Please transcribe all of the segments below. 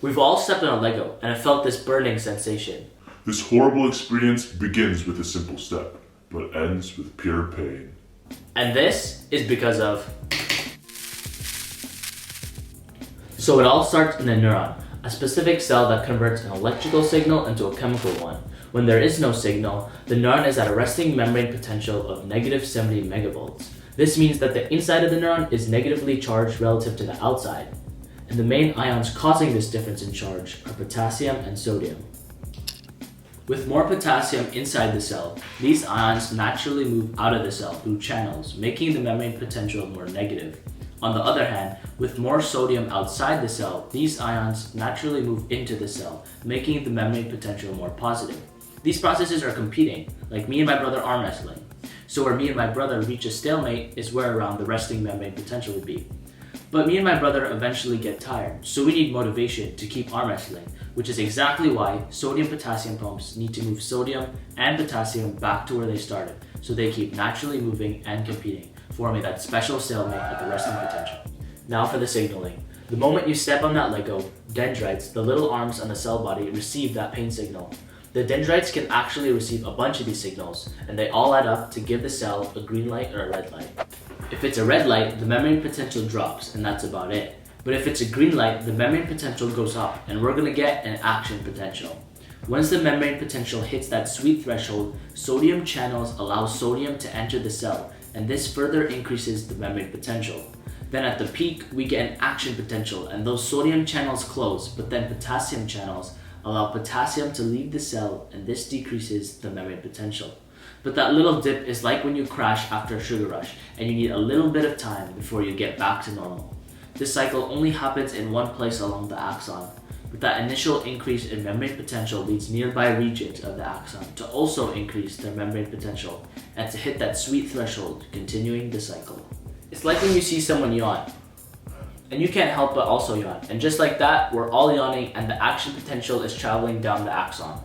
We've all stepped on a Lego and have felt this burning sensation. This horrible experience begins with a simple step, but ends with pure pain. And this is because of... So it all starts in a neuron, a specific cell that converts an electrical signal into a chemical one. When there is no signal, the neuron is at a resting membrane potential of negative 70 megavolts. This means that the inside of the neuron is negatively charged relative to the outside. And the main ions causing this difference in charge are potassium and sodium. With more potassium inside the cell, these ions naturally move out of the cell through channels, making the membrane potential more negative. On the other hand, with more sodium outside the cell, these ions naturally move into the cell, making the membrane potential more positive. These processes are competing, like me and my brother arm wrestling. So where me and my brother reach a stalemate is where around the resting membrane potential would be. But me and my brother eventually get tired, so we need motivation to keep arm wrestling, which is exactly why sodium-potassium pumps need to move sodium and potassium back to where they started, so they keep naturally moving and competing, forming that special stalemate at the resting potential. Now for the signaling. The moment you step on that Lego, dendrites, the little arms on the cell body, receive that pain signal. The dendrites can actually receive a bunch of these signals, and they all add up to give the cell a green light or a red light. If it's a red light, the membrane potential drops, and that's about it. But if it's a green light, the membrane potential goes up, and we're gonna get an action potential. Once the membrane potential hits that sweet threshold, sodium channels allow sodium to enter the cell, and this further increases the membrane potential. Then at the peak, we get an action potential, and those sodium channels close, but then potassium channels allow potassium to leave the cell, and this decreases the membrane potential. But that little dip is like when you crash after a sugar rush, and you need a little bit of time before you get back to normal. This cycle only happens in one place along the axon, but that initial increase in membrane potential leads nearby regions of the axon to also increase their membrane potential and to hit that sweet threshold, continuing the cycle. It's like when you see someone yawn, and you can't help but also yawn, and just like that, we're all yawning and the action potential is traveling down the axon.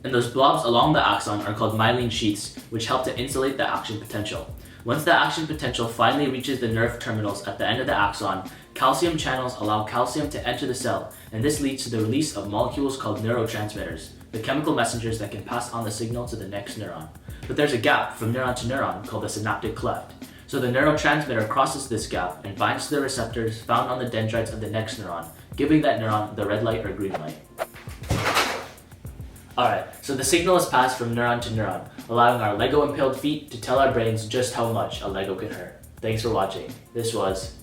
And those blobs along the axon are called myelin sheaths, which help to insulate the action potential. Once the action potential finally reaches the nerve terminals at the end of the axon, calcium channels allow calcium to enter the cell, and this leads to the release of molecules called neurotransmitters, the chemical messengers that can pass on the signal to the next neuron. But there's a gap from neuron to neuron called the synaptic cleft. So the neurotransmitter crosses this gap and binds to the receptors found on the dendrites of the next neuron, giving that neuron the red light or green light. Alright, so the signal is passed from neuron to neuron, allowing our Lego impaled feet to tell our brains just how much a Lego can hurt. Thanks for watching. This was